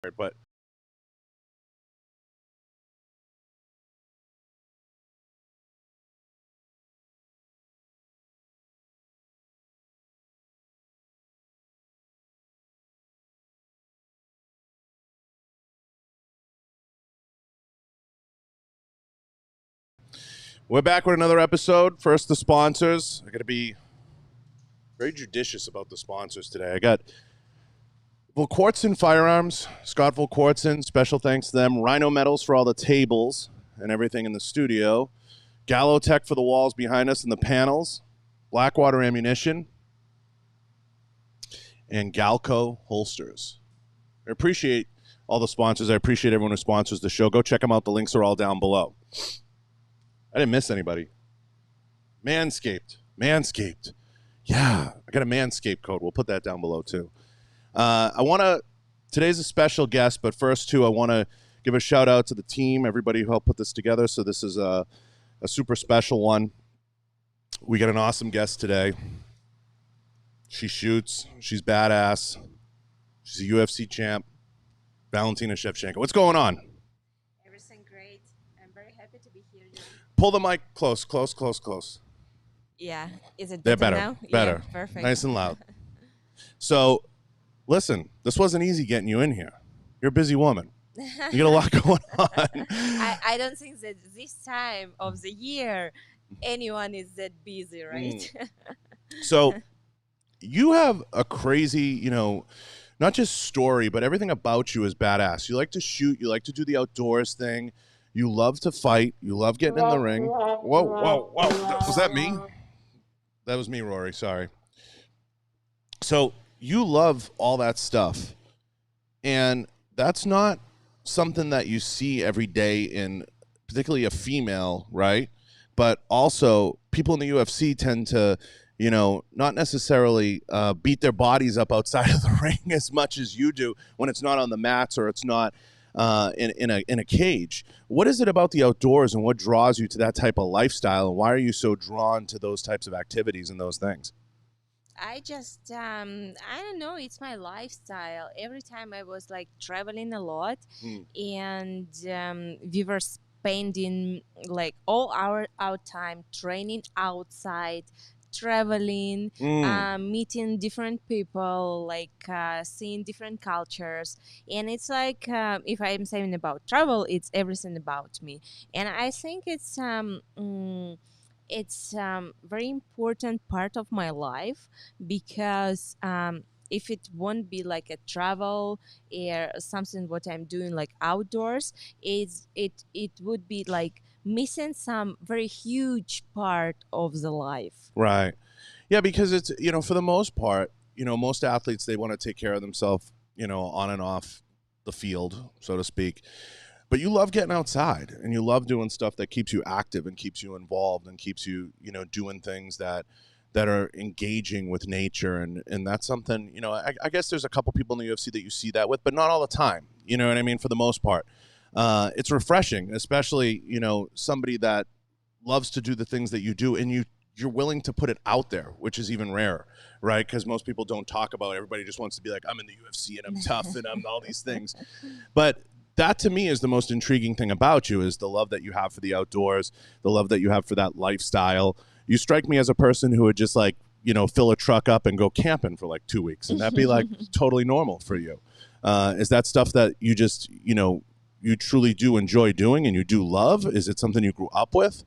but we're back with another episode. First, the sponsors. I got to be very judicious about the sponsors today. I got Volquartsen Firearms, Scott Volquartsen. Special thanks to them. Rhino medals for all the tables and everything in the studio. Gallo Tech for the walls behind us and the panels. Blackwater Ammunition. And Galco Holsters. I appreciate all the sponsors. I appreciate everyone who sponsors the show. Go check them out. The links are all down below. I didn't miss anybody. Manscaped. Yeah, I got a Manscaped code. We'll put that down below too. Today's a special guest, but first too, I want to give a shout out to the team, everybody who helped put this together. So this is a super special one. We got an awesome guest today. She shoots. She's badass. She's a UFC champ. Valentina Shevchenko. What's going on? Everything great. I'm very happy to be here. Pull the mic close. Yeah. Is it They're better better. now? Better. Yeah, perfect. Nice and loud. So, listen, this wasn't easy getting you in here. You're a busy woman. You got a lot going on. I don't think that this time of the year anyone is that busy, right? So, you have a crazy, not just story, but everything about you is badass. You like to shoot. You like to do the outdoors thing. You love to fight. You love getting in the ring. Whoa. Was that me? That was me, Rory. Sorry. So you love all that stuff. And that's not something that you see every day in particularly a female, right? But also people in the UFC tend to, not necessarily beat their bodies up outside of the ring as much as you do when it's not on the mats or it's not in a cage. What is it about the outdoors and what draws you to that type of lifestyle, and why are you so drawn to those types of activities and those things? I just, I don't know, it's my lifestyle. Every time I was like traveling a lot and we were spending like all our time training outside, traveling, meeting different people, like seeing different cultures. And it's like, if I'm saying about travel, it's everything about me. And I think it's very important part of my life because if it won't be like a travel or something what I'm doing like outdoors, it would be like missing some very huge part of the life. Right. Yeah, because it's, for the most part, most athletes, they want to take care of themselves, on and off the field, so to speak. But you love getting outside and you love doing stuff that keeps you active and keeps you involved and keeps you, doing things that are engaging with nature. And that's something, I guess there's a couple people in the UFC that you see that with, but not all the time. You know what I mean? For the most part. It's refreshing, especially, somebody that loves to do the things that you do and you're willing to put it out there, which is even rarer, right? Because most people don't talk about it. Everybody just wants to be like, I'm in the UFC and I'm tough and I'm all these things. But that to me is the most intriguing thing about you, is the love that you have for the outdoors, the love that you have for that lifestyle. You strike me as a person who would just like, fill a truck up and go camping for like 2 weeks. And that'd be like totally normal for you. Is that stuff that you just, you truly do enjoy doing and you do love? Is it something you grew up with?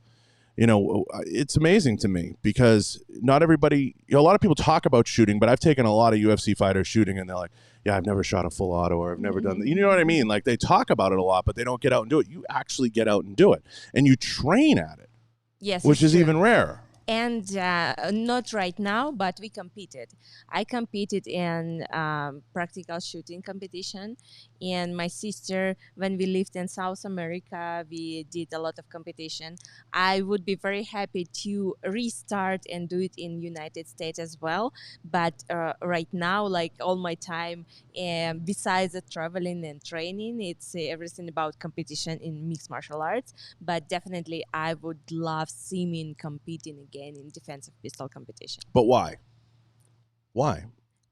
It's amazing to me because not everybody, a lot of people talk about shooting, but I've taken a lot of UFC fighters shooting and they're like, yeah, I've never shot a full auto or I've never done that. You know what I mean? Like they talk about it a lot, but they don't get out and do it. You actually get out and do it and you train at it. Yes, which is even rarer. And not right now, but we competed. I competed in practical shooting competition. And my sister, when we lived in South America, we did a lot of competition. I would be very happy to restart and do it in United States as well. But right now, like all my time, besides the traveling and training, it's everything about competition in mixed martial arts. But definitely, I would love seeing competing again in defensive pistol competition. But why? Why?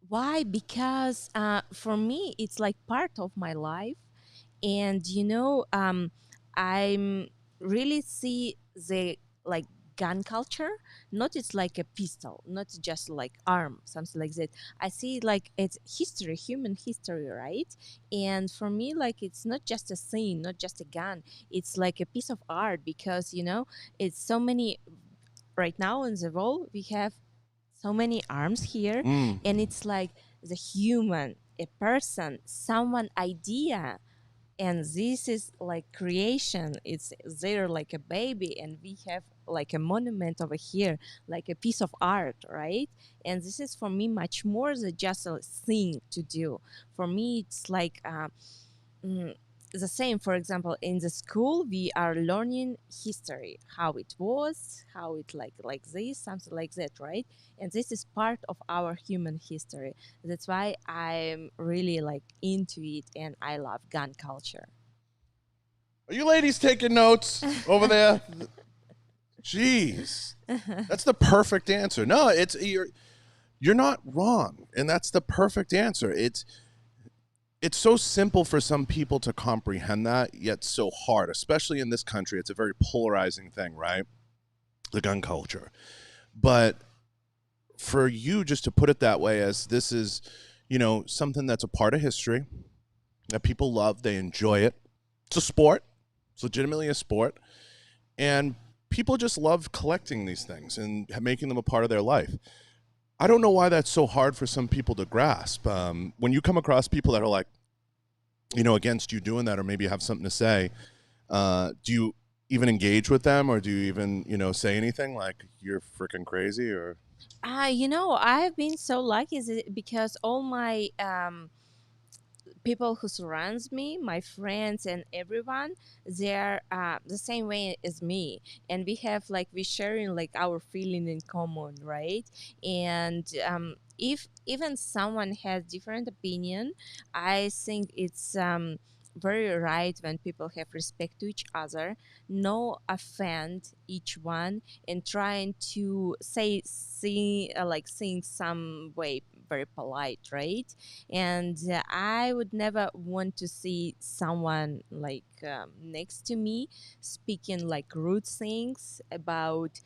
Why? Because for me, it's like part of my life, and I'm really see the like gun culture. Not it's like a pistol, not just like arm, something like that. I see like it's history, human history, right? And for me, like it's not just a thing, not just a gun. It's like a piece of art because it's so many right now in the world we have so many arms here, Mm. and it's like the human, a person, someone idea, and this is like creation. It's there like a baby, and we have like a monument over here, like a piece of art, right? And this is for me much more than just a thing to do. For me, it's like mm, the same. For example, in the school we are learning history, how it was, how it like this, something like that, right? And this is part of our human history. That's why I'm really like into it, and I love gun culture. Are you ladies taking notes over there? Jeez, that's the perfect answer. No, you're not wrong, and that's the perfect answer. It's so simple for some people to comprehend that, yet so hard, especially in this country. It's a very polarizing thing, right? The gun culture. But for you just to put it that way, as this is, something that's a part of history that people love, they enjoy it. It's a sport. It's legitimately a sport. And people just love collecting these things and making them a part of their life. I don't know why that's so hard for some people to grasp. When you come across people that are like, against you doing that, or maybe you have something to say, do you even engage with them, or do you even, say anything like you're freaking crazy? Or I've been so lucky because all my people who surrounds me, my friends and everyone, they're the same way as me, and we sharing like our feeling in common, right? And if even someone has different opinion, I think it's very right when people have respect to each other, no offend each one, and trying to like saying some way very polite, right? And I would never want to see someone like next to me speaking like rude things about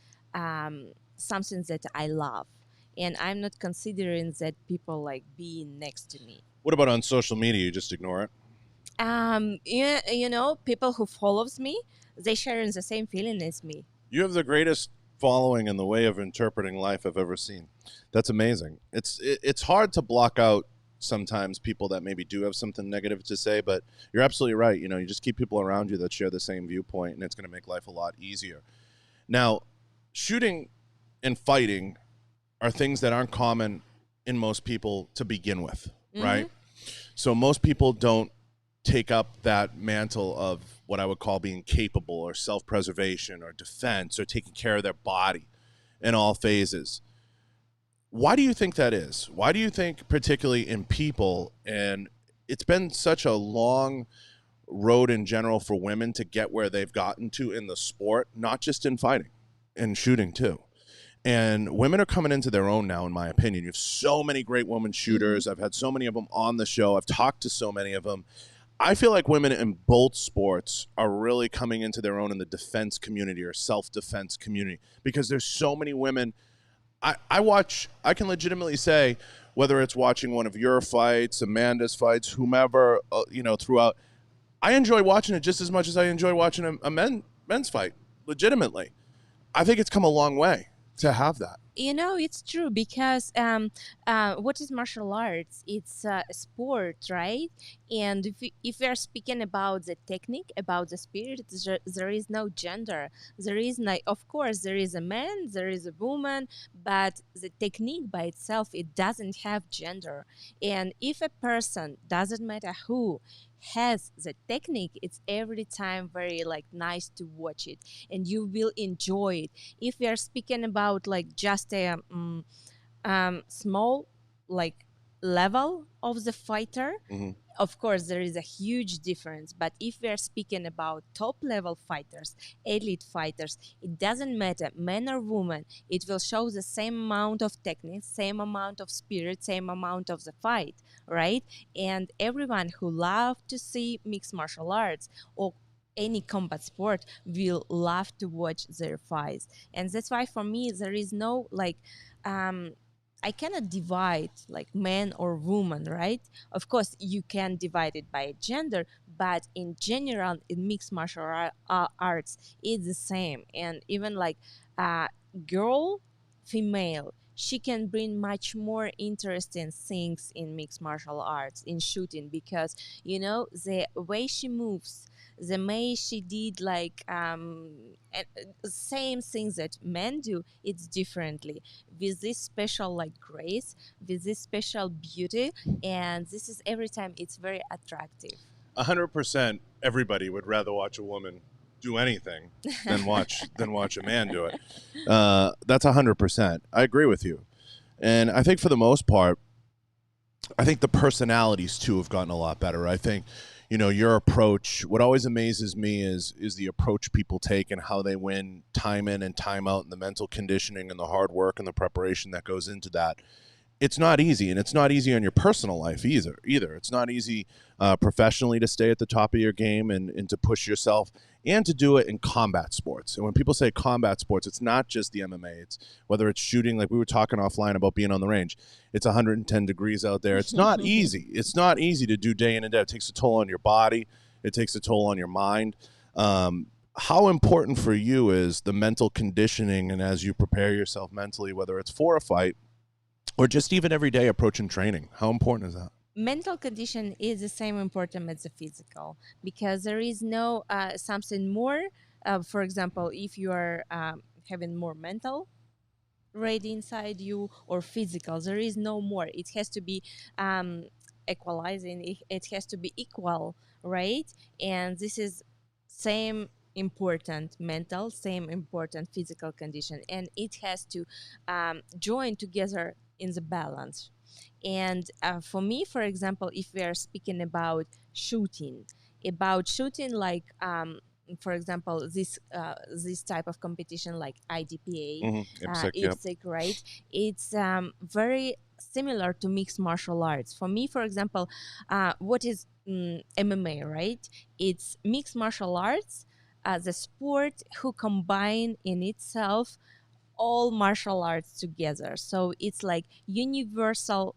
something that I love, and I'm not considering that people like being next to me. what about on social media? You just ignore it? People who follows me, they sharing the same feeling as me. You have the greatest following in the way of interpreting life I've ever seen. That's amazing. It's hard to block out sometimes people that maybe do have something negative to say, but you're absolutely right. You just keep people around you that share the same viewpoint, and it's going to make life a lot easier. Now, shooting and fighting are things that aren't common in most people to begin with, right? So most people don't take up that mantle of what I would call being capable, or self-preservation, or defense, or taking care of their body in all phases. Why do you think that is? Why do you think, particularly in people, and it's been such a long road in general for women to get where they've gotten to in the sport, not just in fighting, in shooting too. And women are coming into their own now, in my opinion. You have so many great women shooters. I've had so many of them on the show. I've talked to so many of them. I feel like women in both sports are really coming into their own in the defense community, or self-defense community, because there's so many women. I can legitimately say, whether it's watching one of your fights, Amanda's fights, whomever, throughout, I enjoy watching it just as much as I enjoy watching a men's fight, legitimately. I think it's come a long way to have that. It's true because what is martial arts? It's a sport, right? And if we are speaking about the technique, about the spirit, there is no gender. There is no, of course, there is a man, there is a woman, but the technique by itself, it doesn't have gender. And if a person, doesn't matter who, has the technique, it's every time very like nice to watch it, and you will enjoy it. If we are speaking about like just a small like level of the fighter, Of course, there is a huge difference, but if we are speaking about top level fighters, elite fighters, it doesn't matter, man or woman, it will show the same amount of technique, same amount of spirit, same amount of the fight, right? And everyone who love to see mixed martial arts or any combat sport will love to watch their fights. And that's why for me, there is no like, I cannot divide like man or woman, right? Of course, you can divide it by gender, but in general, in mixed martial arts, it's the same. And even like girl, female, she can bring much more interesting things in mixed martial arts, in shooting, because the way she moves, the way she did like same things that men do, it's differently with this special like grace, with this special beauty, and this is every time it's very attractive. 100%. Everybody would rather watch a woman do anything than watch a man do it. That's 100%. I agree with you, and I think for the most part, I think the personalities too have gotten a lot better. I think, your approach, what always amazes me is the approach people take and how they win time in and time out, and the mental conditioning and the hard work and the preparation that goes into that. It's not easy, and it's not easy on your personal life either. It's not easy professionally to stay at the top of your game and to push yourself and to do it in combat sports. And when people say combat sports, it's not just the MMA. It's whether it's shooting, like we were talking offline about being on the range. It's 110 degrees out there. It's not easy. It's not easy to do day in and day out. It takes a toll on your body. It takes a toll on your mind. How important for you is the mental conditioning, and as you prepare yourself mentally, whether it's for a fight or just even every day approaching training, how important is that? Mental condition is the same important as the physical, because there is no something more. For example, if you are having more mental rate inside you or physical, there is no more. It has to be equalizing. It has to be equal, right? And this is same important mental, same important physical condition, and it has to join together in the balance. And for me, for example, if we are speaking about shooting, like for example, this type of competition like IDPA, IPSC, right? It's very similar to mixed martial arts. For me, for example, what is MMA, right? It's mixed martial arts as a sport who combine in itself all martial arts together. So it's like universal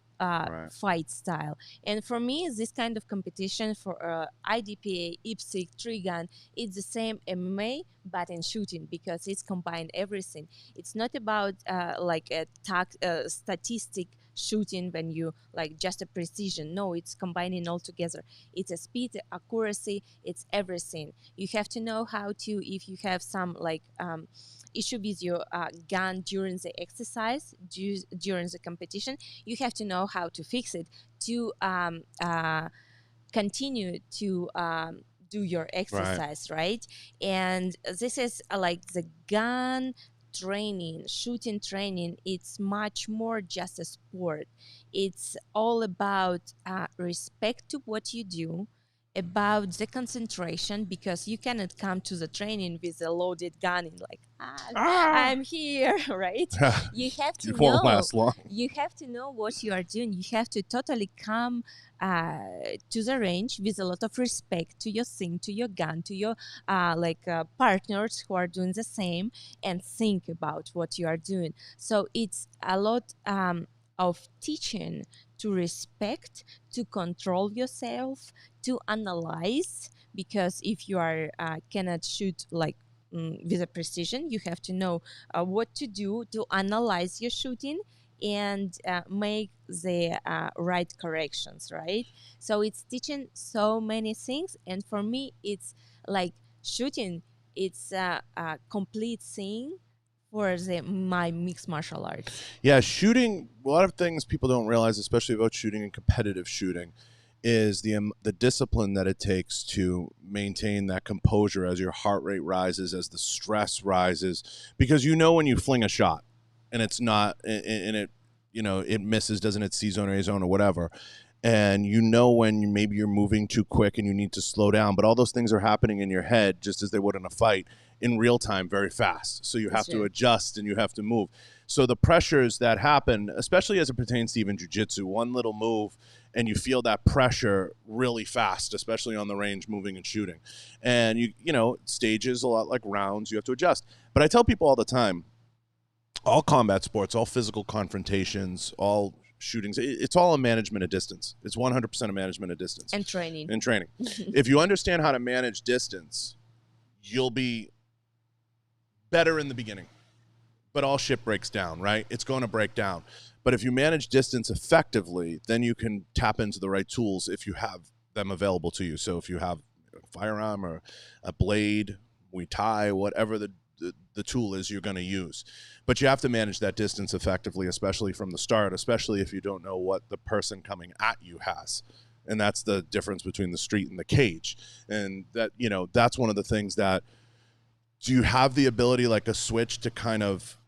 fight style. And for me, this kind of competition for IDPA, IPSC, Trigun, it's the same MMA, but in shooting, because it's combined everything. It's not about like a statistic shooting when you like just a precision. No, it's combining all together. It's a speed, accuracy, it's everything. You have to know how to, if you have some like issue with your gun during the exercise, during the competition, you have to know how to fix it to continue to do your exercise, right? And this is like the gun training, shooting training. It's much more just a sport. It's all about respect to what you do, about the concentration, because you cannot come to the training with a loaded gun and like I'm here, right? You have to won't last long. You have to know what you are doing. You have to totally come to the range with a lot of respect to your thing, to your gun, to your partners who are doing the same, and think about what you are doing. So it's a lot of teaching to respect, to control yourself, to analyze, because if you are cannot shoot like with a precision, you have to know what to do to analyze your shooting and make the right corrections, right? So it's teaching so many things, and for me it's like shooting, it's a complete thing for my mixed martial arts. Yeah, shooting, a lot of things people don't realize, especially about shooting and competitive shooting, is the discipline that it takes to maintain that composure as your heart rate rises, as the stress rises, because when you fling a shot and it's not, and it it misses, doesn't it, C zone or A zone or whatever, and you know when maybe you're moving too quick and you need to slow down, but all those things are happening in your head just as they would in a fight in real time, very fast. So you have to adjust and you have to move. So the pressures that happen, especially as it pertains to even jiu-jitsu, one little move and you feel that pressure really fast, especially on the range, moving and shooting. And you know, stages a lot like rounds, you have to adjust. But I tell people all the time, all combat sports, all physical confrontations, all shootings, it's all a management of distance. It's 100% a management of distance. And training. And training. If you understand how to manage distance, you'll be better in the beginning. But all shit breaks down, right? It's going to break down. But if you manage distance effectively, then you can tap into the right tools if you have them available to you. So if you have a firearm or a blade, Muay Thai, whatever the tool is you're going to use. But you have to manage that distance effectively, especially from the start, especially if you don't know what the person coming at you has. And that's the difference between the street and the cage. And that, you know, that's one of the things that, do you have the ability, like a switch, to kind of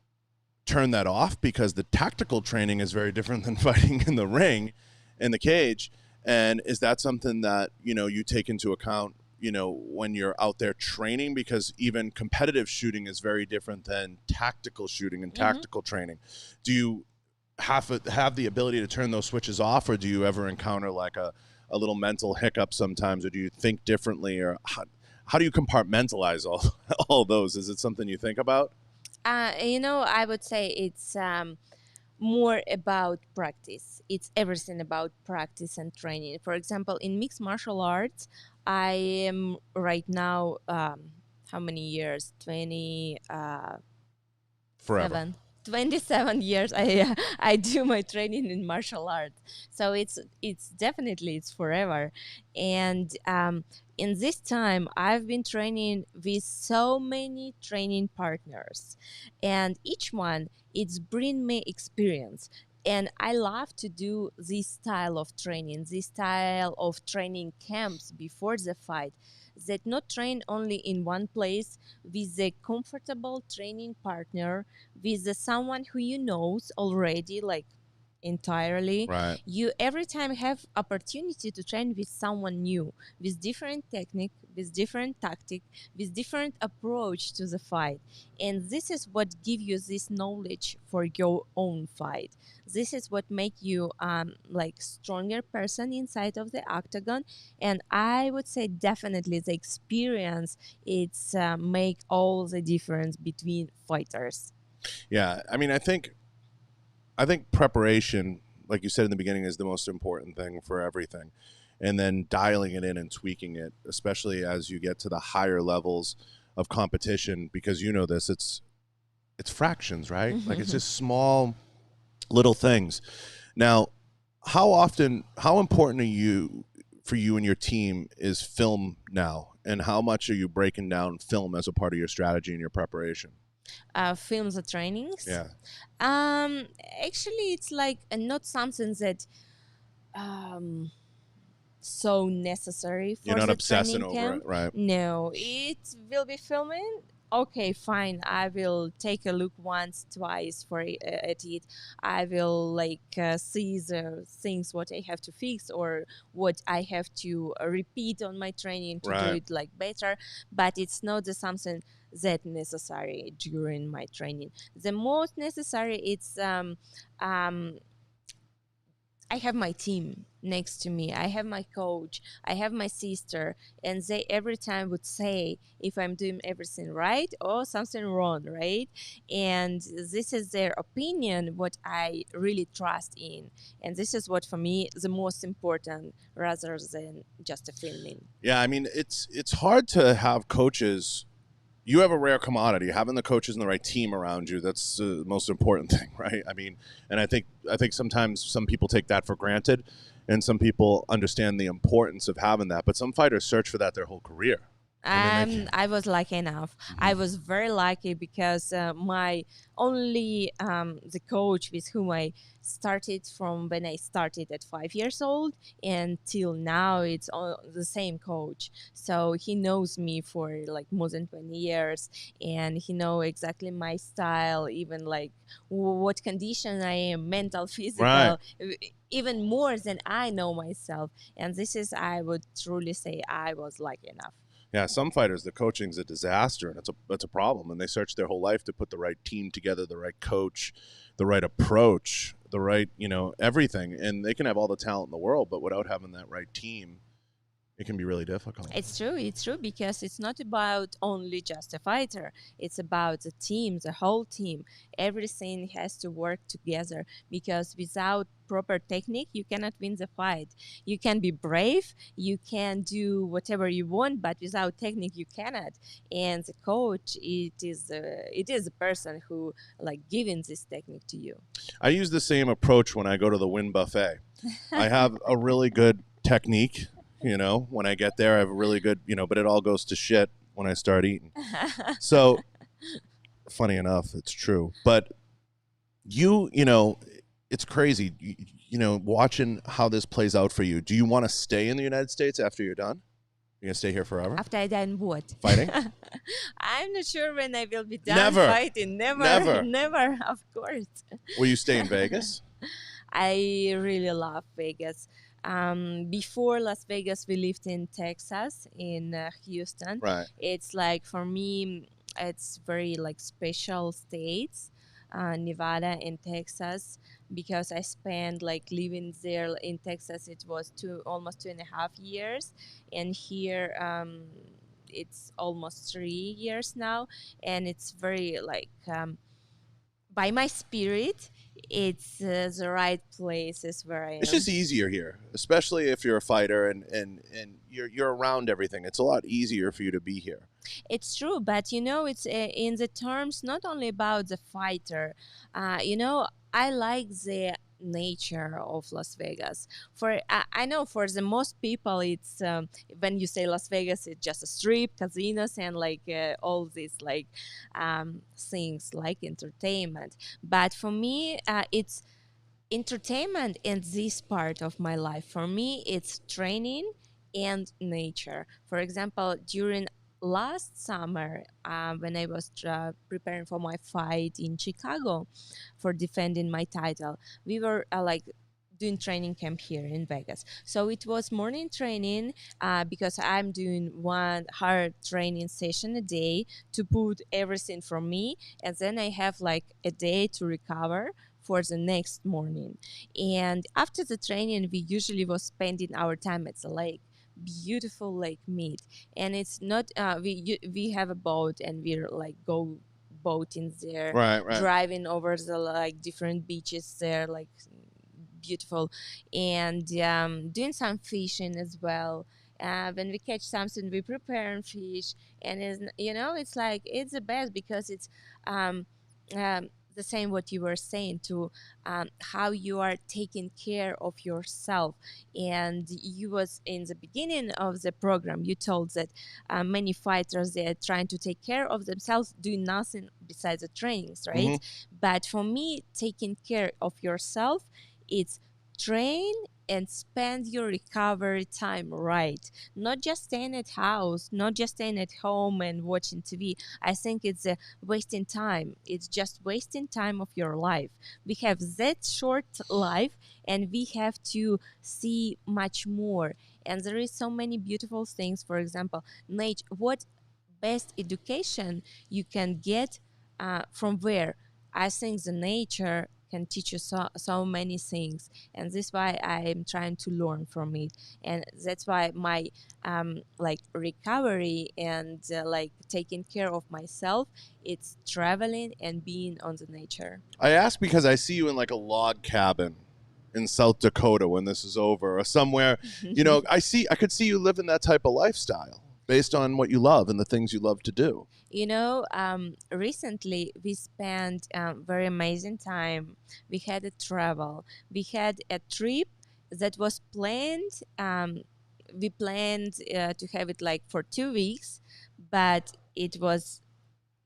turn that off? Because the tactical training is very different than fighting in the ring, in the cage. And is that something that, you know, you take into account, you know, when you're out there training? Because even competitive shooting is very different than tactical shooting and tactical training. Do you have the ability to turn those switches off, or do you ever encounter like a little mental hiccup sometimes, or do you think differently, or how do you compartmentalize all those? Is it something you think about? You know, I would say it's more about practice. It's everything about practice and training. For example, in mixed martial arts, I am right now, how many years? 20, Forever. 27 years I do my training in martial arts. So it's definitely, it's forever. And in this time, I've been training with so many training partners, and each one, it's bring me experience. And I love to do this style of training camps before the fight, that not train only in one place with a comfortable training partner, with someone who you knows already, like entirely. Right. You every time have opportunity to train with someone new, with different technique, with different tactic, with different approach to the fight. And this is what give you this knowledge for your own fight. This is what make you like stronger person inside of the octagon. And I would say definitely the experience, it's make all the difference between fighters. Yeah, I mean, I think preparation, like you said in the beginning, is the most important thing for everything. And then dialing it in and tweaking it, especially as you get to the higher levels of competition, because you know this, it's fractions, right? Like it's just small little things. Now, how important for you and your team is film now? And how much are you breaking down film as a part of your strategy and your preparation? Films or trainings. Yeah. Actually, it's like not something that so necessary for You're not the obsessing training over camp. it, right? No, it will be filming. Okay, fine. I will take a look once, twice at it. I will like see the things what I have to fix or what I have to repeat on my training to do Right. it like better. But it's not something that necessary during my training. The most necessary, it's I have my team next to me. I have my coach. I have my sister, and they every time would say if I'm doing everything right or something wrong, right? And this is their opinion, what I really trust in, and this is what for me the most important, rather than just a filming. Yeah, I mean, it's hard to have coaches. You have a rare commodity. Having the coaches and the right team around you, that's the most important thing, right? I mean, and I think sometimes some people take that for granted, and some people understand the importance of having that. But some fighters search for that their whole career. I was lucky enough. I was very lucky because my only the coach with whom I started from when I started at 5 years old and till now, it's all the same coach. So he knows me for like more than 20 years, and he know exactly my style, even like what condition I am, mental, Right. physical. even more than I know myself. And this is, I would truly say, I was lucky enough. Yeah, some fighters, the coaching's a disaster, and it's a problem. And they search their whole life to put the right team together, the right coach, the right approach, the right, everything. And they can have all the talent in the world, but without having that right team, it can be really difficult. It's true, because it's not about only just a fighter. It's about the team, the whole team. Everything has to work together, because without proper technique, you cannot win the fight. You can be brave, you can do whatever you want, but without technique, you cannot. And the coach, it is the person who like giving this technique to you. I use the same approach when I go to the Win Buffet. I have a really good technique. When I get there, I have a really good, but it all goes to shit when I start eating. So, funny enough, it's true. But it's crazy, watching how this plays out for you. Do you want to stay in the United States after you're done? You're going to stay here forever? After I done what? Fighting? I'm not sure when I will be done Never. fighting. Never, of course. Will you stay in Vegas? I really love Vegas. Before Las Vegas, we lived in Texas, in Houston. Right. It's like, for me, it's very like special states, Nevada and Texas, because I spent like living there in Texas. It was almost 2.5 years, and here it's almost 3 years now, and it's very like by my spirit, it's the right places where I am. It's just easier here, especially if you're a fighter and you're around everything. It's a lot easier for you to be here. It's true, but it's in the terms not only about the fighter. I like the nature of Las Vegas. I know for the most people, it's when you say Las Vegas, it's just a strip, casinos, and like all these like things like entertainment. But for me, it's entertainment in this part of my life. For me, it's training and nature. For example, during last summer, when I was preparing for my fight in Chicago for defending my title, we were like doing training camp here in Vegas. So it was morning training because I'm doing one hard training session a day to put everything from me, and then I have like a day to recover for the next morning. And after the training, we usually was spending our time at the lake, beautiful lake mead. And it's not we have a boat, and we're like go boating there, Right. driving over the like different beaches there, like beautiful, and doing some fishing as well. When we catch something, we prepare and fish, and it's like it's the best, because it's the same what you were saying, to how you are taking care of yourself. And you was in the beginning of the program, you told that many fighters, they are trying to take care of themselves, doing nothing besides the trainings, right? Mm-hmm. But for me, taking care of yourself, it's train and spend your recovery time right. Not just staying at house, not just staying at home and watching TV. I think it's wasting time. It's just wasting time of your life. We have that short life, and we have to see much more. And there is so many beautiful things. For example, nature. What best education you can get from where? I think the nature can teach you so many things, and this is why I'm trying to learn from it. And that's why my like recovery and like taking care of myself, it's traveling and being on the nature. I ask because I see you in like a log cabin in South Dakota when this is over, or somewhere. I could see you living that type of lifestyle based on what you love and the things you love to do. Recently we spent very amazing time. We had a travel. We had a trip that was planned. We planned to have it like for 2 weeks, but it was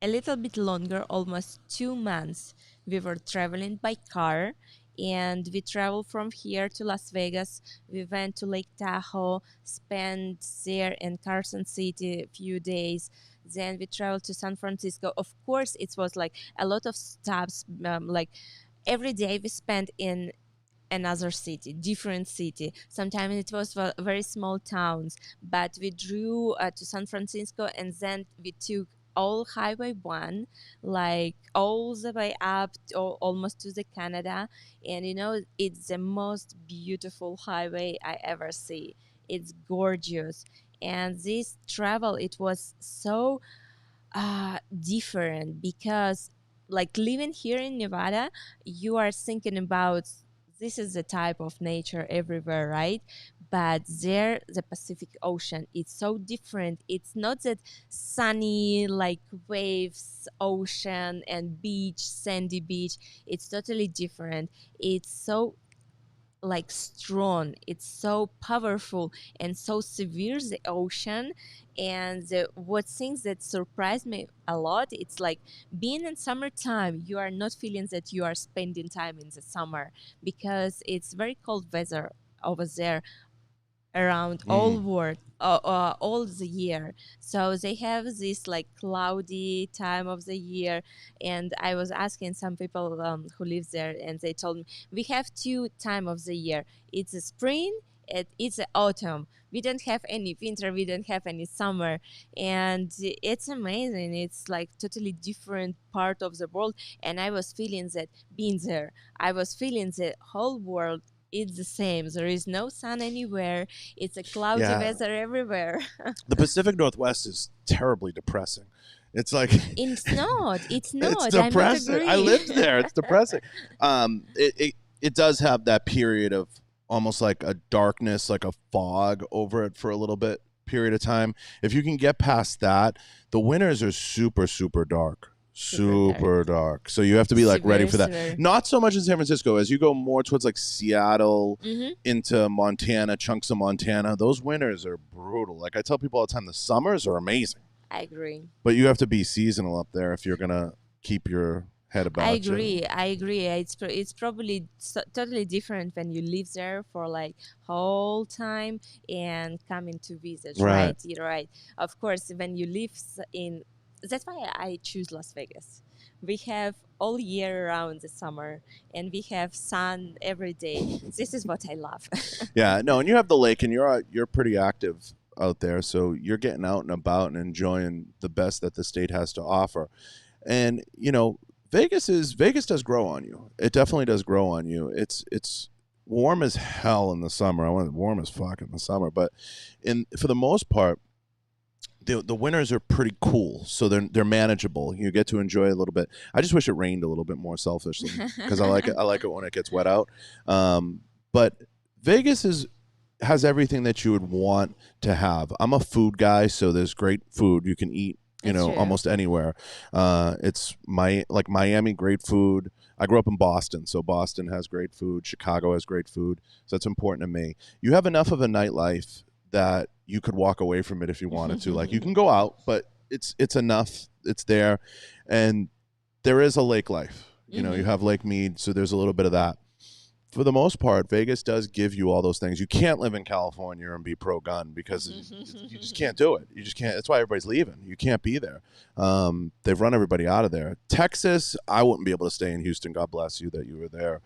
a little bit longer, almost 2 months. We were traveling by car, and we traveled from here to Las Vegas. We went to Lake Tahoe, spent there in Carson City a few days. Then we traveled to San Francisco. Of course, it was like a lot of stops. Like every day we spent in another city, different city. Sometimes it was very small towns, but we drew to San Francisco, and then we took all Highway 1, like all the way up to, almost to the Canada. And it's the most beautiful highway I ever see. It's gorgeous. And this travel, it was so different, because like living here in Nevada, you are thinking about this is the type of nature everywhere, right? But there, the Pacific Ocean, it's so different. It's not that sunny like waves, ocean and beach, sandy beach. It's totally different. It's so like strong, it's so powerful and so severe, the ocean. And what things that surprised me a lot, it's like being in summertime, you are not feeling that you are spending time in the summer, because it's very cold weather over there around all world, all the year. So they have this like cloudy time of the year. And I was asking some people who live there, and they told me we have two time of the year. It's a spring, it's a autumn. We don't have any winter, we don't have any summer. And it's amazing. It's like totally different part of the world. And I was feeling that being there, I was feeling the whole world, it's the same. There is no sun anywhere. It's a cloudy weather everywhere. The Pacific Northwest is terribly depressing. It's like It's not. It's not. it's depressing. I I lived there. It's depressing. It does have that period of almost like a darkness, like a fog over it for a little bit period of time. If you can get past that, the winters are super, super dark. Super dark. So you have to be like ready for that. Not so much in San Francisco. As you go more towards like Seattle, into Montana, chunks of Montana, those winters are brutal. Like I tell people all the time, the summers are amazing. I agree. But you have to be seasonal up there if you're gonna keep your head about I you. agree. It's probably totally different when you live there for like whole time and coming to visit. Right. You're right. Of course, when you live in, that's why I choose Las Vegas. We have all year round the summer, and we have sun every day. This is what I love. Yeah, no, and you have the lake, and you're pretty active out there, so you're getting out and about and enjoying the best that the state has to offer. And Vegas does grow on you. It definitely does grow on you. It's warm as hell in the summer. I want it warm as fuck in the summer, but for the most part, the winters are pretty cool, so they're manageable. You get to enjoy a little bit. I just wish it rained a little bit more, selfishly, because I like it when it gets wet out. But Vegas has everything that you would want to have. I'm a food guy, so there's great food you can eat. Almost anywhere. It's Miami, great food. I grew up in Boston, so Boston has great food. Chicago has great food, so that's important to me. You have enough of a nightlife that you could walk away from it if you wanted to. Like you can go out, but it's enough. It's there, and there is a lake life. You have Lake Mead, so there's a little bit of that. For the most part, Vegas does give you all those things. You can't live in California and be pro-gun because you just can't do it. You just can't. That's why everybody's leaving. You can't be there. They've run everybody out of there. Texas, I wouldn't be able to stay in Houston. God bless you that you were there.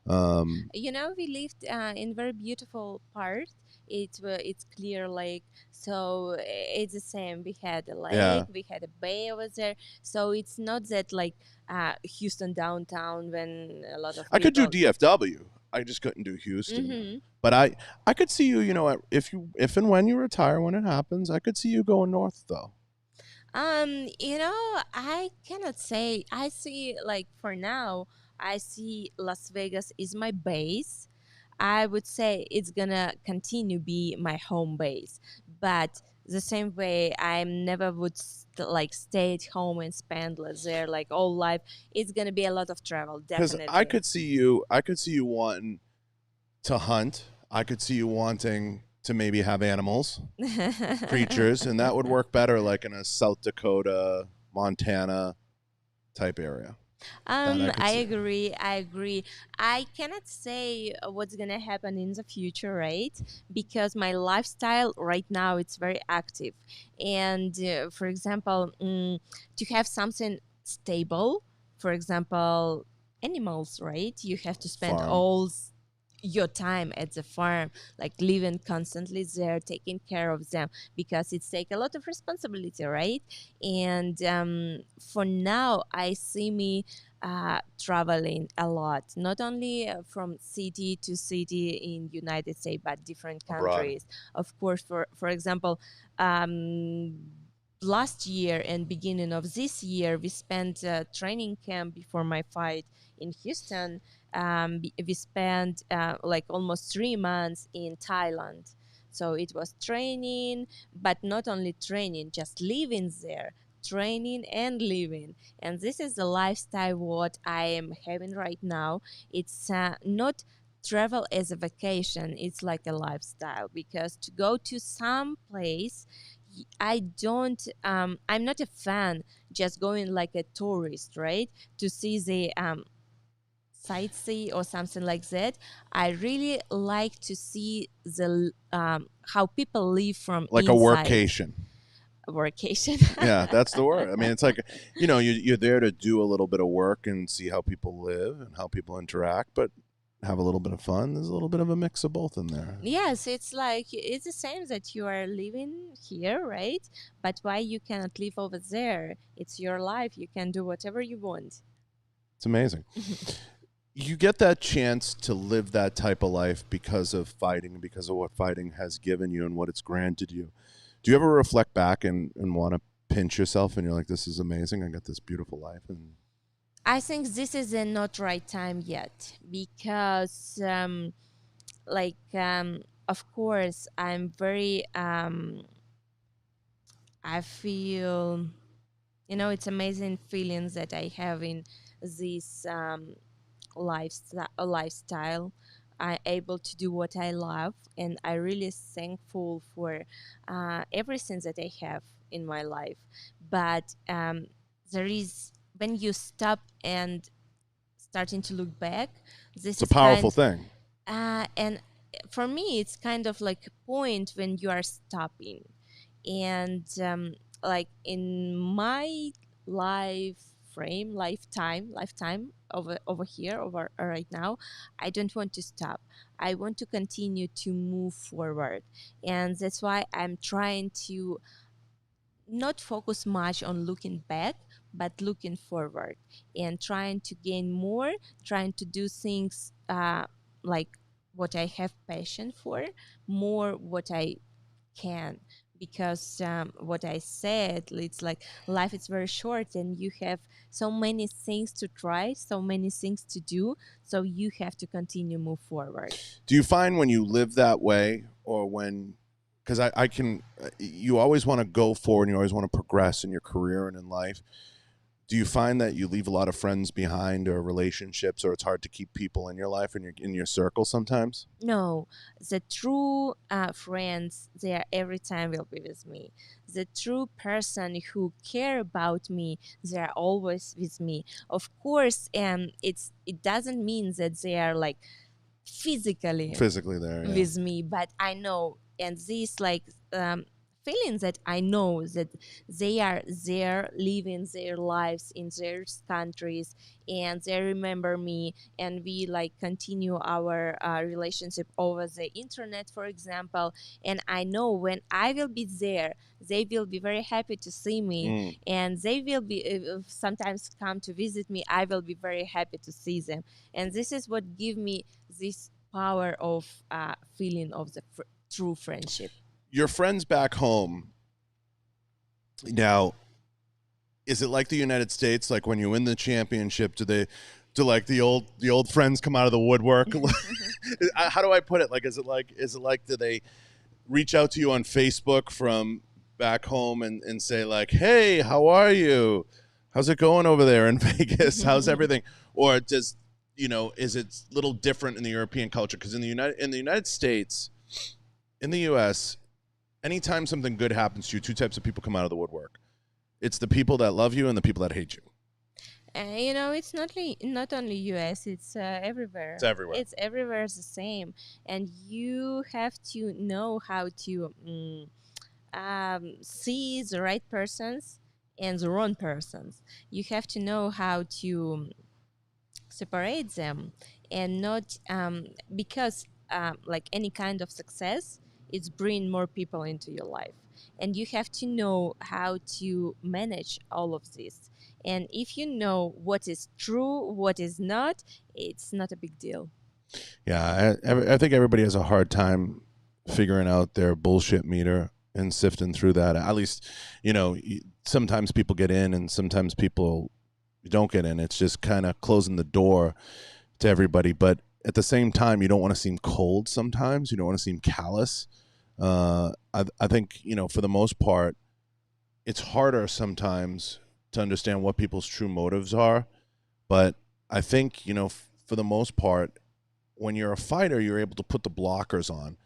We lived in very beautiful part. It's clear lake, so it's the same. We had a lake, we had a bay over there, so it's not that like Houston downtown when a lot of people... I could do DFW. I just couldn't do Houston. But I could see you, if and when you retire, when it happens, I could see you going north though. I cannot say. I see, like, for now, I see Las Vegas is my base. I would say it's gonna continue be my home base, but the same way I never would stay at home and spend there like all life. It's gonna be a lot of travel, definitely. Because I could see you wanting to hunt. I could see you wanting to maybe have animals, creatures, and that would work better like in a South Dakota, Montana type area. I agree. I cannot say what's gonna happen in the future, right? Because my lifestyle right now, it's very active, and for example, to have something stable, for example, animals, right? You have to spend Farm. all your time at the farm, like living constantly there, taking care of them, because it's take a lot of responsibility, right? And for now, I see me traveling a lot, not only from city to city in United States, but different Abroad. countries. Of course, for example, last year and beginning of this year, we spent a training camp before my fight in Houston. We spent like almost 3 months in Thailand. So it was training, but not only training, just living there, training and living. And this is the lifestyle what I am having right now. It's not travel as a vacation, it's like a lifestyle, because to go to some place, I don't I'm not a fan just going like a tourist, right, to see the sightsee or something like that. I really like to see the how people live from Like a inside. workation. A workation. Yeah, that's the word. I mean, it's like, you're there to do a little bit of work and see how people live and how people interact, but have a little bit of fun. There's a little bit of a mix of both in there. Yes, it's like it's the same that you are living here, right? But why you cannot live over there? It's your life. You can do whatever you want. It's amazing. You get that chance to live that type of life because of fighting, because of what fighting has given you and what it's granted you. Do you ever reflect back and want to pinch yourself and you're like, this is amazing, I got this beautiful life? And I think this is a not right time yet, because of course I'm very I feel, it's amazing feelings that I have in this lifestyle. I'm able to do what I love, and I really thankful for everything that I have in my life. But there is, when you stop and starting to look back, this it's a is powerful thing. and for me, it's kind of like a point when you are stopping, and like in my life lifetime over here, over right now, I don't want to stop. I want to continue to move forward, and that's why I'm trying to not focus much on looking back, but looking forward and trying to gain more, trying to do things like what I have passion for, more what I can. Because what I said, it's like life is very short and you have so many things to try, so many things to do, so you have to continue move forward. Do you find when you live that way, or when, because I can, you always want to go forward and you always want to progress in your career and in life. Do you find that you leave a lot of friends behind or relationships, or it's hard to keep people in your life and in your circle sometimes? No, the true friends, they are every time will be with me. The true person who care about me, they are always with me. Of course, it doesn't mean that they are like physically Physically there, yeah. with me, but I know, and this like feeling that I know that they are there living their lives in their countries, and they remember me, and we like continue our relationship over the internet, for example. And I know when I will be there, they will be very happy to see me, and they will be sometimes come to visit me. I will be very happy to see them, and this is what give me this power of feeling of the true friendship. Your friends back home now, is it like the United States? Like when you win the championship, do like the old friends come out of the woodwork? How do I put it? Like, is it like do they reach out to you on Facebook from back home and say like, hey, how are you? How's it going over there in Vegas? How's everything? Or does, is it a little different in the European culture? Because in the United States, in the US, anytime something good happens to you, two types of people come out of the woodwork. It's the people that love you and the people that hate you. It's not only US, it's everywhere. It's everywhere. It's everywhere the same, and you have to know how to see the right persons and the wrong persons. You have to know how to separate them, and not because like any kind of success, it's bring more people into your life, and you have to know how to manage all of this. And if you know what is true, what is not, it's not a big deal. Yeah, I think everybody has a hard time figuring out their bullshit meter and sifting through that. At least, sometimes people get in and sometimes people don't get in. It's just kind of closing the door to everybody. But at the same time, you don't want to seem cold sometimes. You don't want to seem callous. I think, for the most part, it's harder sometimes to understand what people's true motives are. But I think, for the most part, when you're a fighter, you're able to put the blockers on.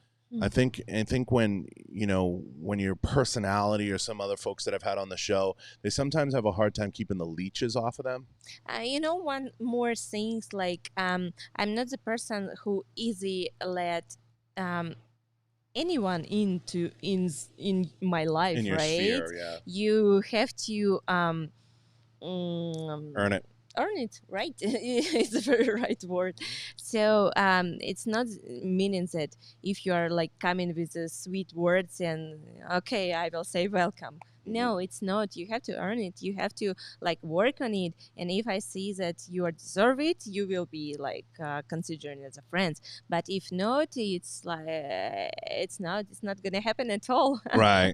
I think when your personality or some other folks that I've had on the show, they sometimes have a hard time keeping the leeches off of them. One more things like I'm not the person who easy let anyone in my life, in your right? sphere, yeah. You have to Earn it, right? It's a very right word. So it's not meaning that if you are like coming with the sweet words and okay, I will say welcome. No, it's not. You have to earn it. You have to like work on it. And if I see that you are deserve it, you will be like considering as a friend. But if not, it's like it's not gonna happen at all. Right.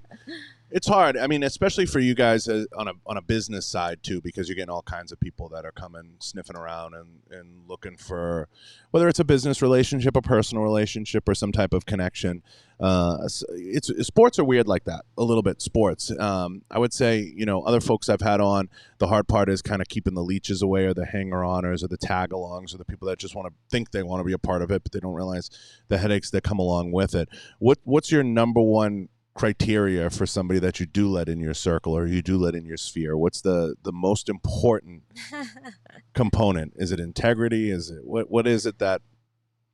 It's hard. I mean, especially for you guys on a business side too, because you're getting all kinds of people that are coming sniffing around and looking for whether it's a business relationship, a personal relationship, or some type of connection. Sports are weird like that a little bit. Sports. I would say other folks I've had on. The hard part is kind of keeping the leeches away, or the hanger-oners, or the tag-alongs, or the people that just want to think they want to be a part of it, but they don't realize the headaches that come along with it. What's your number one criteria for somebody that you do let in your circle or you do let in your sphere? What's the most important component? Is it integrity? Is it what is it that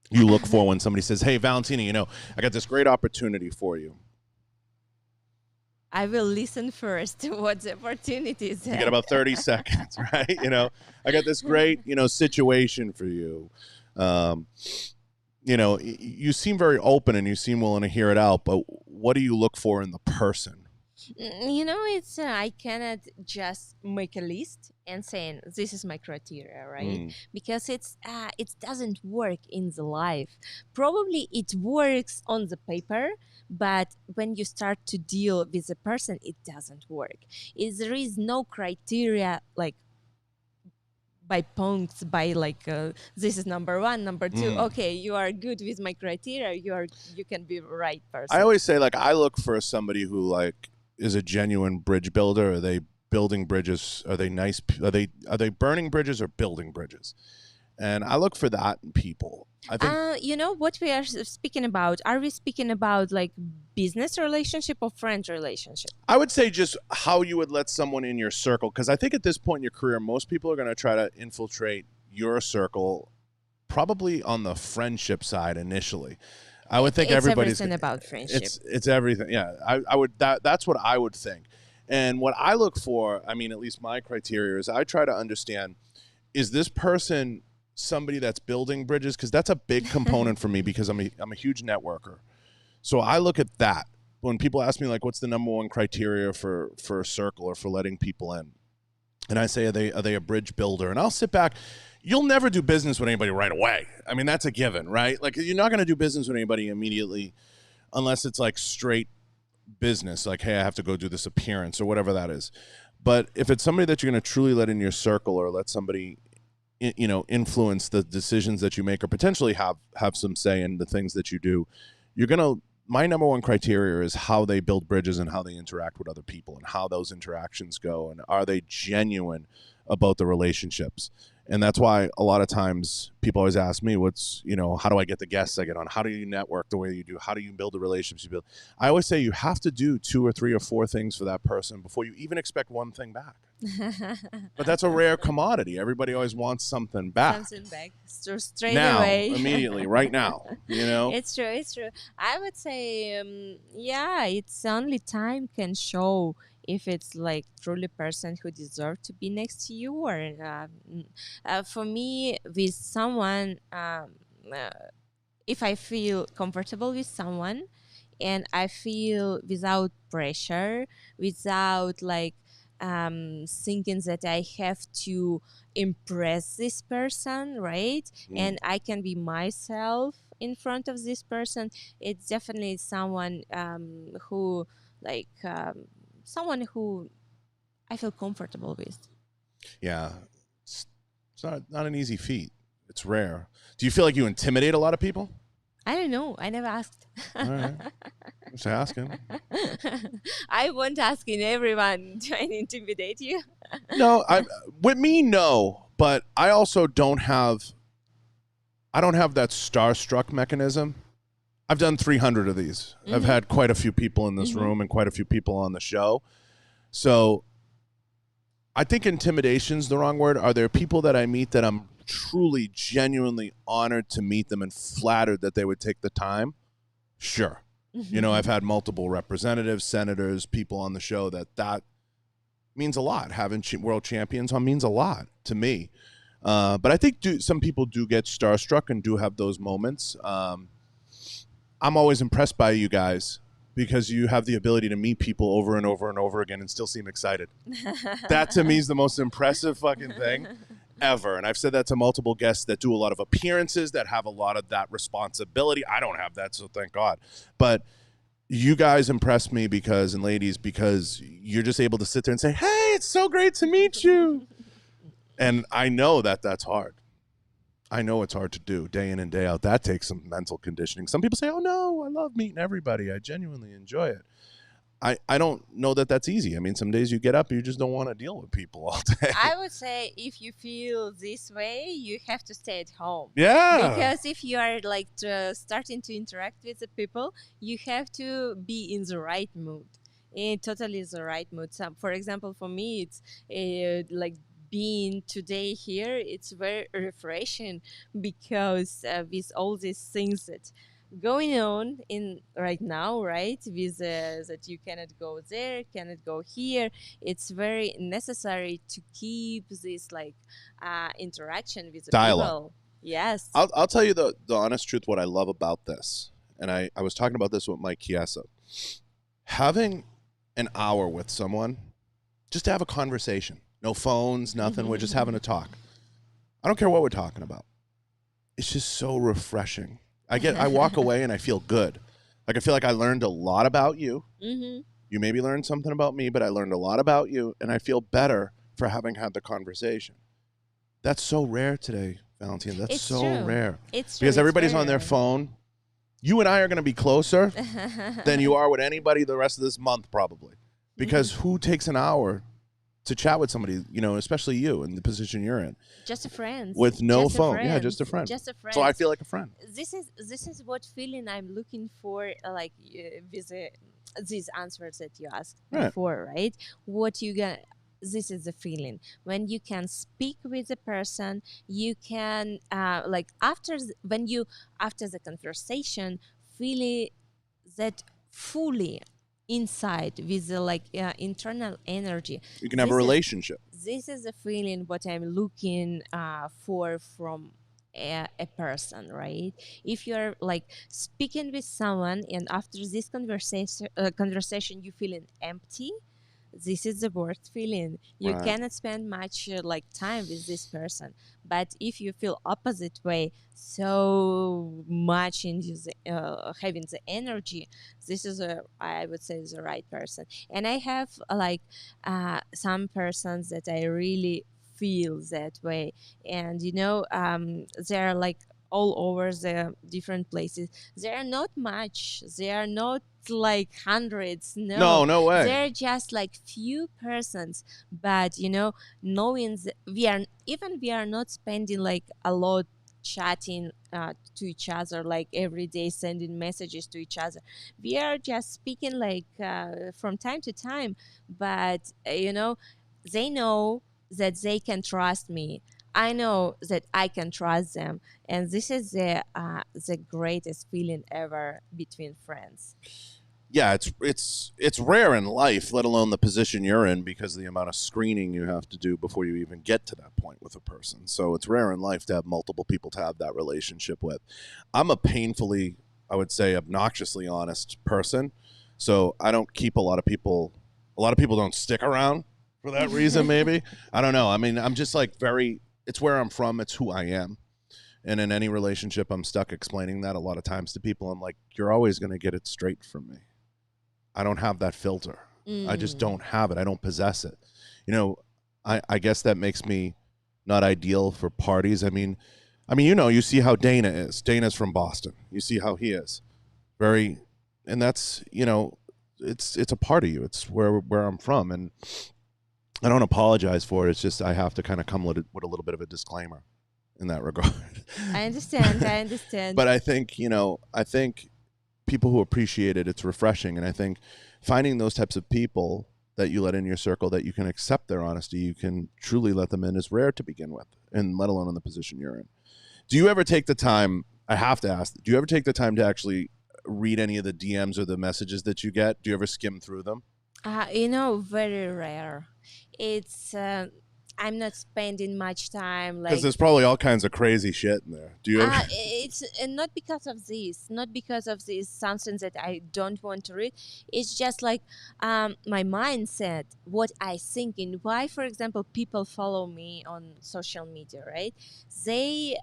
you look for when somebody says, "Hey, Valentina, I got this great opportunity for you"? I will listen first. What the opportunities? You got about 30 seconds, right? I got this great, situation for you. You seem very open and you seem willing to hear it out, but what do you look for in the person? It's I cannot just make a list and saying this is my criteria, right? Because it doesn't work in the life. Probably it works on the paper, but when you start to deal with the person, it doesn't work. There is no criteria like by points, by like this is number one, number two. Okay, you are good with my criteria. You can be the right person. I always say I look for somebody who is a genuine bridge builder. Are they building bridges? Are they nice? Are they burning bridges or building bridges? And I look for that in people. I think what we are speaking about. Are we speaking about like business relationship or friend relationship? I would say just how you would let someone in your circle, because I think at this point in your career, most people are going to try to infiltrate your circle, probably on the friendship side initially. I would think everybody's everything about friendship. It's everything. Yeah, I would. That's what I would think. And what I look for, I mean, at least my criteria is I try to understand: is this person somebody that's building bridges? Because that's a big component for me, because I'm a huge networker. So I look at that when people ask me what's the number one criteria for a circle or for letting people in, and I say are they a bridge builder? And I'll sit back. You'll never do business with anybody right away. I mean, that's a given, right? You're not going to do business with anybody immediately unless it's straight business, hey, I have to go do this appearance or whatever that is. But if it's somebody that you're going to truly let in your circle, or let somebody influence the decisions that you make, or potentially have some say in the things that you do, my number one criteria is how they build bridges and how they interact with other people and how those interactions go, and are they genuine about the relationships. And that's why a lot of times people always ask me, how do I get the guests I get on? How do you network the way you do? How do you build the relationships you build? I always say you have to do 2 or 3 or 4 things for that person before you even expect one thing back. But that's a rare commodity. Everybody always wants something back. Something back. So straight Now, away. immediately, right now. You know? It's true. It's true. I would say, yeah, it's only time can show if it's like truly person who deserve to be next to you, or for me, with someone, uh, if I feel comfortable with someone, and I feel without pressure, without like thinking that I have to impress this person, right? And I can be myself in front of this person. It's definitely someone who like someone who I feel comfortable with. Yeah. It's not an easy feat. It's rare. Do you feel like you intimidate a lot of people? I don't know. I never asked. All right. Just asking. I won't asking everyone trying to intimidate you. No, with me, no. But I also don't have that starstruck mechanism. I've done 300 of these. I've had quite a few people in this room and quite a few people on the show. So I think intimidation's the wrong word. Are there people that I meet that I'm truly, genuinely honored to meet them and flattered that they would take the time? Sure. You know, I've had multiple representatives, senators, people on the show that means a lot. Having world champions on means a lot to me. But I think some people do get starstruck and do have those moments. I'm always impressed by you guys because you have the ability to meet people over and over and over again and still seem excited. That to me is the most impressive fucking thing ever. And I've said that to multiple guests that do a lot of appearances, that have a lot of that responsibility. I don't have that, so thank God. But you guys impress me because you're just able to sit there and say, hey, it's so great to meet you. And I know that that's hard. I know it's hard to do day in and day out. That takes some mental conditioning. Some people say, oh, no, I love meeting everybody. I genuinely enjoy it. I don't know that that's easy. I mean, some days you get up, you just don't want to deal with people all day. I would say if you feel this way, you have to stay at home. Yeah. Because if you are like starting to interact with the people, you have to be in the right mood. In totally the right mood. For example, for me, it's like being today here, it's very refreshing because with all these things that going on in right now, right, with that you cannot go there, cannot go here, it's very necessary to keep this like interaction with the dialogue. people. Yes. I'll tell you the honest truth, what I love about this, and I was talking about this with Mike Chiesa. Having an hour with someone, just to have a conversation. No phones, nothing. We're just having a talk. I don't care what we're talking about. It's just so refreshing. I walk away and I feel good. Like I feel like I learned a lot about you. You maybe learned something about me, but I learned a lot about you, and I feel better for having had the conversation. That's so rare today, Valentina. That's It's so true. rare. It's true. Because It's everybody's very on their rare. phone. You and I are going to be closer than you are with anybody the rest of this month, probably. Because who takes an hour to chat with somebody, you know, especially you in the position you're in? Just a friend. With no Just a phone. friend. Yeah, just a friend. Just a friend. So I feel like a friend. This is what feeling I'm looking for, like with these answers that you asked Right. before, right? What you got. This is the feeling when you can speak with a person. You can like after the conversation, feel that fully inside with the like internal energy. You can have a This is- relationship. This is the feeling what I'm looking for from a person, right? If you're like speaking with someone and after this conversation you feeling empty, this is the worst feeling. You Right. cannot spend much like time with this person. But if you feel opposite way, so much in this, having the energy, this is I would say the right person. And I have like some persons that I really feel that way, and you know they're like all over the different places. They are not much. They are not like hundreds. No way. They're just like few persons. But you know, knowing that we are not spending like a lot chatting to each other like every day, sending messages to each other. We are just speaking like from time to time. But you know, they know that they can trust me. I know that I can trust them, and this is the greatest feeling ever between friends. Yeah, it's rare in life, let alone the position you're in, because of the amount of screening you have to do before you even get to that point with a person. So it's rare in life to have multiple people to have that relationship with. I'm a painfully, I would say, obnoxiously honest person. So I don't keep a lot of people don't stick around for that reason, maybe. I don't know. I mean, I'm just like it's where I'm from, it's who I am. And in any relationship, I'm stuck explaining that a lot of times to people. I'm like, you're always going to get it straight from me. I don't have that filter. I just don't have it. I don't possess it. You know, I guess that makes me not ideal for parties. I mean, you know, you see how Dana is. Dana's from Boston. You see how he is. And that's, you know, it's a part of you. It's where I'm from. And I don't apologize for it. It's just I have to kind of come with a little bit of a disclaimer in that regard. I understand. But I think, you know, people who appreciate it, it's refreshing. And I think finding those types of people that you let in your circle, that you can accept their honesty, you can truly let them in, is rare to begin with, and let alone in the position you're in. Do you ever take the time, I have to ask, do you ever take the time to actually read any of the DMs or the messages that you get? Do you ever skim through them? You know, very rare. It's I'm not spending much time because there's probably all kinds of crazy shit in there. Do you ever? It's not because of this, something that I don't want to read. It's just like my mindset, what I think, and why, for example, people follow me on social media, right? They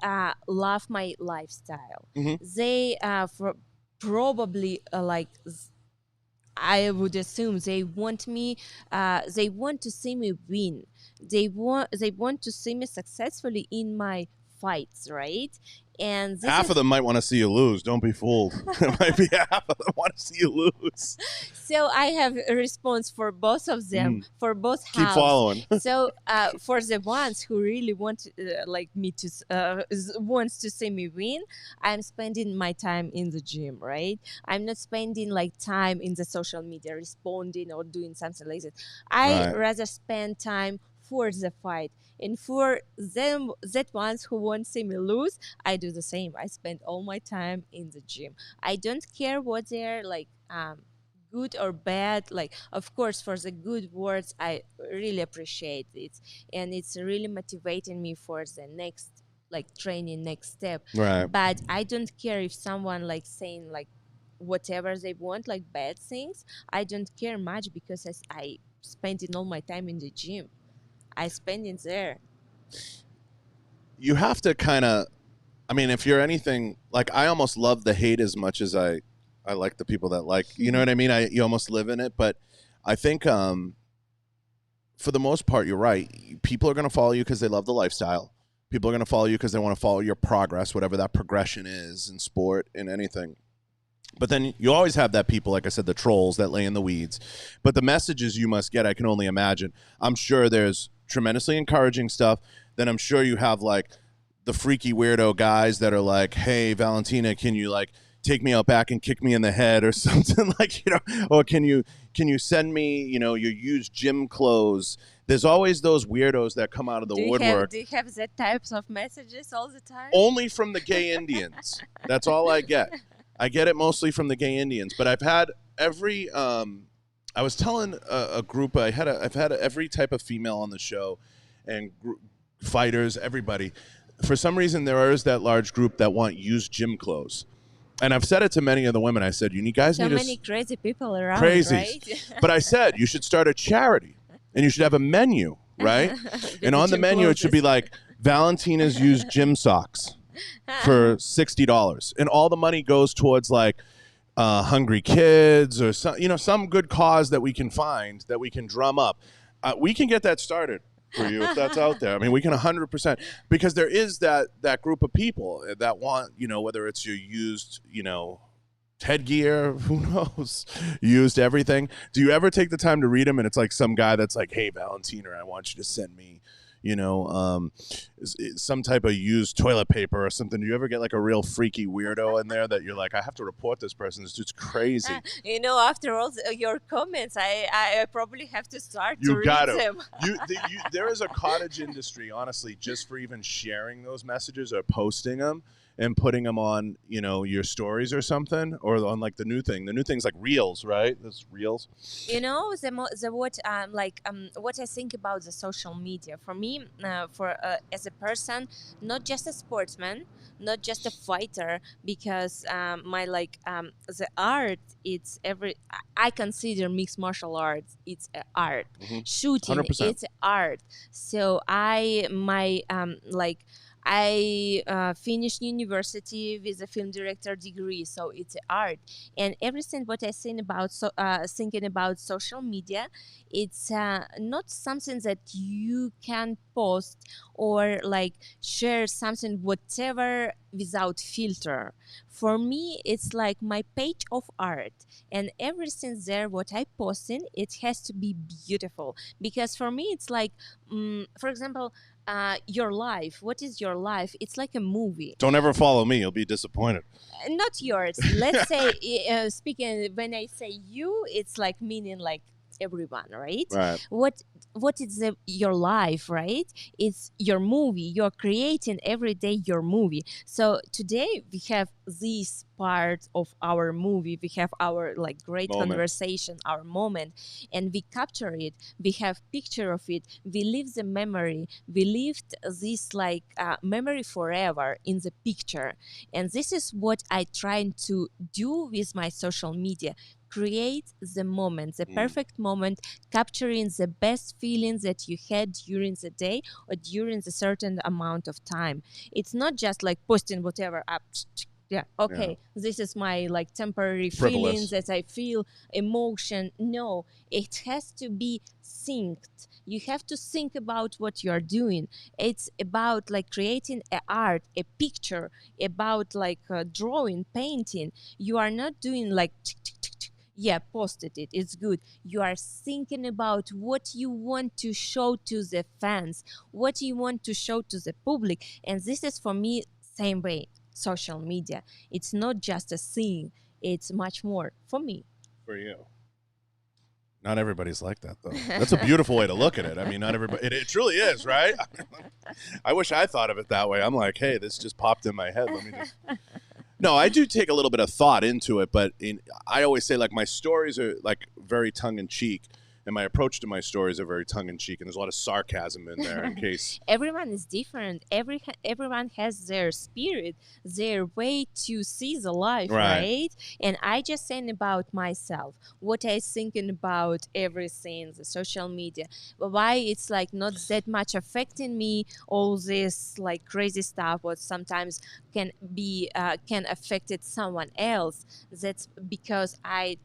love my lifestyle. They probably I would assume they want me. They want to see me win. They want to see me successfully in my fights, right? And half of them might want to see you lose. Don't be fooled. It might be half of them want to see you lose. So I have a response for both of them, for both halves. Keep following. So for the ones who really want me to wants to see me win, I'm spending my time in the gym, right? I'm not spending like time in the social media responding or doing something like that. I rather spend time for the fight. And for them, that ones who won't see me lose, I do the same. I spend all my time in the gym. I don't care what they're like, good or bad. Like, of course, for the good words, I really appreciate it, and it's really motivating me for the next training, next step. Right. But I don't care if someone saying whatever they want, bad things. I don't care much because I spending all my time in the gym. I spend it there. You have to kind of, I mean, if you're anything, I almost love the hate as much as I like the people that you know what I mean? You almost live in it. But I think for the most part, you're right. People are going to follow you because they love the lifestyle. People are going to follow you because they want to follow your progress, whatever that progression is in sport, in anything. But then you always have that people, like I said, the trolls that lay in the weeds. But the messages you must get, I can only imagine. I'm sure there's tremendously encouraging stuff. Then I'm sure you have the freaky weirdo guys that are like, hey, Valentina, can you take me out back and kick me in the head or something or can you send me, your used gym clothes? There's always those weirdos that come out of the woodwork. Do you have that types of messages all the time? Only from the gay Indians. That's all I get. I get it mostly from the gay Indians, but I've had every. I was telling a group I've had every type of female on the show, and fighters, everybody. For some reason, there is that large group that want used gym clothes, and I've said it to many of the women. I said, "You guys need many crazy people around, crazies." Right? But I said you should start a charity, and you should have a menu, right? And on the menu, it should be like Valentina's used gym socks for $60, and all the money goes towards hungry kids or some good cause that we can find, that we can drum up. We can get that started for you if that's out there. I mean, we can 100%, because there is that group of people that want, whether it's your used, headgear, who knows, used everything. Do you ever take the time to read them and it's like some guy that's like, hey, Valentina, I want you to send me some type of used toilet paper or something. Do you ever get like a real freaky weirdo in there that you're like, I have to report this person? This dude's crazy. After all your comments, I probably have to start to You got read to. them. There is a cottage industry, honestly, just for even sharing those messages or posting them and putting them on, your stories or something, or on like the new thing. The new thing's like reels, right? This reels. What I think about the social media for me, as a person, not just a sportsman, not just a fighter, because the art, I consider mixed martial arts, it's a art. Mm-hmm. Shooting, 100%. it's art. So I finished university with a film director degree, so it's art. And everything what I think about thinking about social media, it's not something that you can post or like share something whatever without filter. For me, it's like my page of art, and everything there what I post in, it has to be beautiful, because for me it's like, for example, your life. What is your life? It's like a movie. Don't ever follow me. You'll be disappointed. Not yours. Let's say, speaking, when I say you, it's like meaning like everyone, right? Right. What is your life, right? It's your movie. You're creating every day your movie. So today we have this part of our movie. We have our like great conversation, our moment, and we capture it. We have picture of it. We live the memory. We lived this like memory forever in the picture. And this is what I trying to do with my social media. Create the moment, the perfect moment, capturing the best feelings that you had during the day or during the certain amount of time. It's not just like posting whatever up. Yeah, okay, this is my like temporary feelings that I feel, emotion. No, it has to be synced. You have to think about what you are doing. It's about like creating an art, a picture, about like drawing, painting. You are not doing like posted it, it's good. You are thinking about what you want to show to the fans, what you want to show to the public. And this is for me same way social media. It's not just a thing, it's much more for me. For you. Not everybody's like that, though. That's a beautiful way to look at it. I mean, not everybody. It truly is, right? I wish I thought of it that way. I'm like, hey, this just popped in my head. Let me just... No, I do take a little bit of thought into it, but I always say like my stories are like very tongue-in-cheek, and my approach to my stories are very tongue-in-cheek, and there's a lot of sarcasm in there in case. Everyone is different. Everyone has their spirit, their way to see the life, right? And I just saying about myself, what I thinking about everything, the social media, why it's like not that much affecting me, all this like crazy stuff, what sometimes can affect someone else. That's because I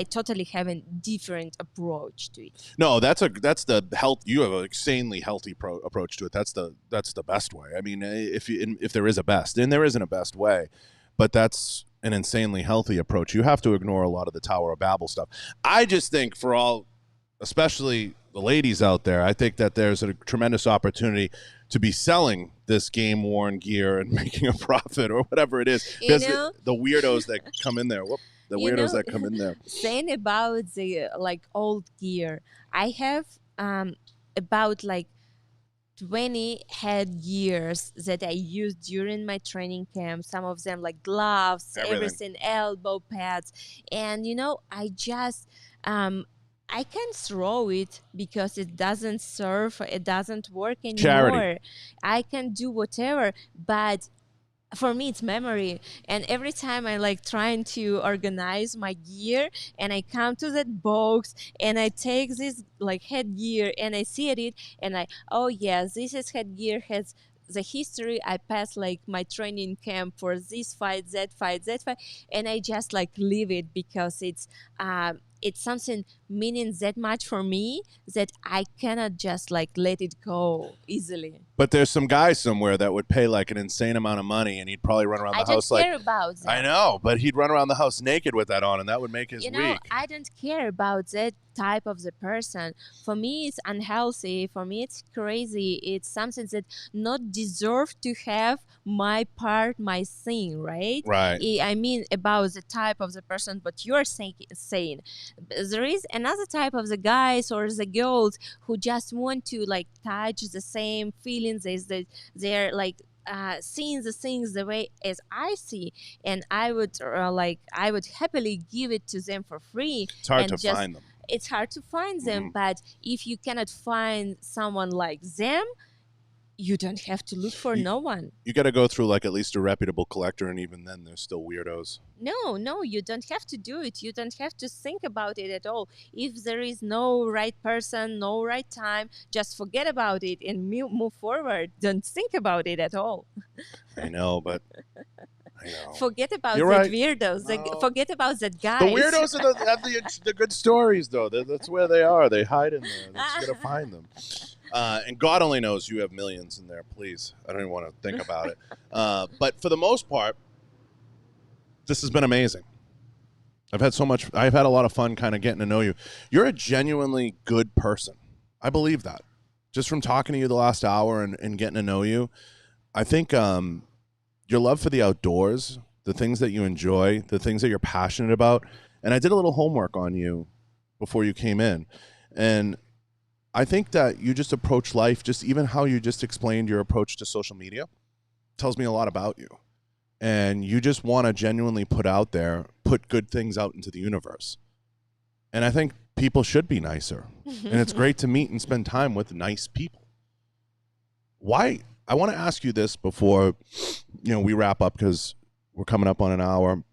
totally have a different approach to it. No, that's the health. You have an insanely healthy approach to it. That's the best way. I mean, if there is a best, and there isn't a best way, but that's an insanely healthy approach. You have to ignore a lot of the Tower of Babel stuff. I just think for all, especially the ladies out there, I think that there's a tremendous opportunity to be selling this game-worn gear and making a profit or whatever it is. Because the weirdos that come in there. Whoop. The weirdos that come in there. Saying about the like old gear, I have about like 20 headgears that I used during my training camp. Some of them like gloves, everything, elbow pads, and I just I can throw it because it doesn't serve, it doesn't work anymore. Charity. I can do whatever, but for me it's memory. And every time I like trying to organize my gear and I come to that box and I take this like headgear and I see it and oh yes, this is headgear, has the history. I passed like my training camp for this fight, that fight, and I just like leave it because it's it's something meaning that much for me that I cannot just like let it go easily. But there's some guy somewhere that would pay like an insane amount of money, and he'd probably run around the house like. I don't care about that. I know, but he'd run around the house naked with that on, and that would make his week. I don't care about that type of the person. For me, it's unhealthy. For me, it's crazy. It's something that not deserve to have my part, my thing, right? Right. I mean about the type of the person, but you're saying there is another type of the guys or the girls who just want to like touch the same feelings as they're like seeing the things the way as I see, and I would happily give it to them for free. It's hard to find them. It's hard to find them, but if you cannot find someone like them, you don't have to look for no one. You got to go through like at least a reputable collector, and even then there's still weirdos. No, you don't have to do it. You don't have to think about it at all. If there is no right person, no right time, just forget about it and move forward. Don't think about it at all. I know, but I know. Forget about You're that right. weirdos. No. Forget about that guy. The weirdos have the good stories, though. That's where they are. They hide in there. That's got to find them. And God only knows you have millions in there. Please, I don't even want to think about it. But for the most part, this has been amazing. I've had a lot of fun kind of getting to know you. You're a genuinely good person. I believe that. Just from talking to you the last hour and getting to know you, I think your love for the outdoors, the things that you enjoy, the things that you're passionate about, and I did a little homework on you before you came in, and I think that you just approach life, just even how you just explained your approach to social media tells me a lot about you. And you just want to genuinely put good things out into the universe. And I think people should be nicer. And it's great to meet and spend time with nice people. Why? I want to ask you this before, we wrap up, because we're coming up on an hour.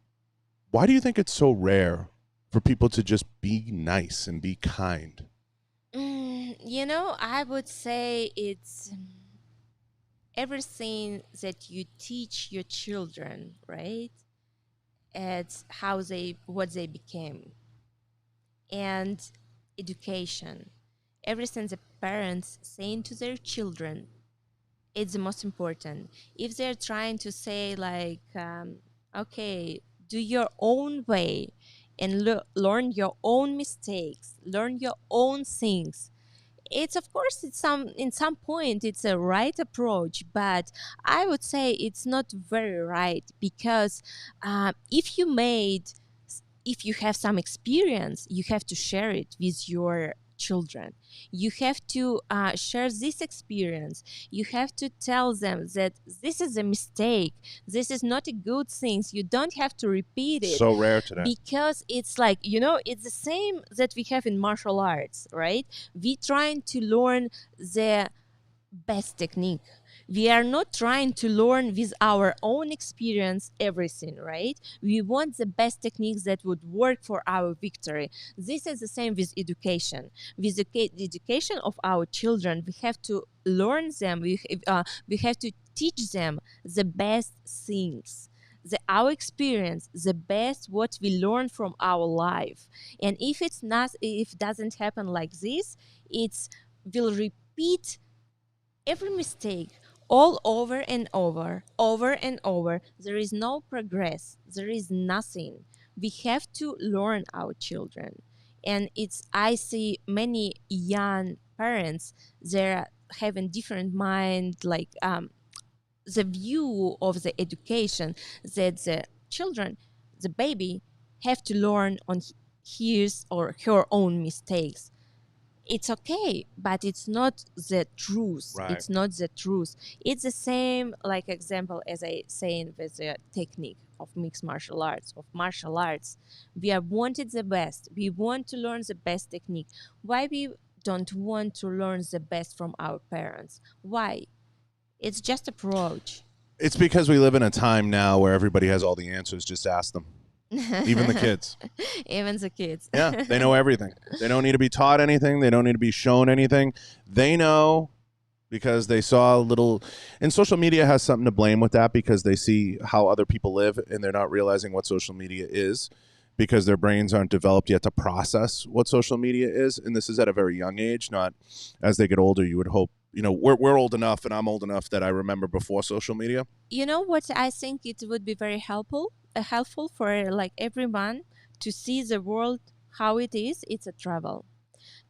Why do you think it's so rare for people to just be nice and be kind? I would say it's everything that you teach your children, right? It's what they became. And education. Everything the parents saying to their children, it's the most important. If they're trying to say like, okay, do your own way and learn your own mistakes, learn your own things. It's of course in some point it's a right approach, but I would say it's not very right, because if you have some experience, you have to share it with your children. You have to share this experience. You have to tell them that this is a mistake. This is not a good thing. You don't have to repeat it. So rare today. Because it's like, it's the same that we have in martial arts, right? We trying to learn the best technique. We are not trying to learn with our own experience everything, right? We want the best techniques that would work for our victory. This is the same with education. With the education of our children, we have to learn them. We have to teach them the best things. Our experience, the best what we learn from our life. And if it doesn't happen like this, will repeat every mistake all over and over and over. There is no progress. There is nothing. We have to learn our children. And I see many young parents, they're having different mind, like the view of the education that the children, the baby, have to learn on his or her own mistakes. It's okay, but it's not the truth. Right. It's not the truth. It's the same, like example, as I saying with the technique of mixed martial arts, of martial arts. We are wanted the best. We want to learn the best technique. Why we don't want to learn the best from our parents? Why? It's just approach. It's because we live in a time now where everybody has all the answers. Just ask them. Even the kids. Even the kids. Yeah, they know everything. They don't need to be taught anything. They don't need to be shown anything. They know because they saw a little. And social media has something to blame with that, because they see how other people live and they're not realizing what social media is. because their brains aren't developed yet to process what social media is. And this is at a very young age, not as they get older. You would hope, you know, we're old enough, and I'm old enough that I remember before social media. You know what? I think it would be very helpful for like everyone to see the world how it is. It's a travel.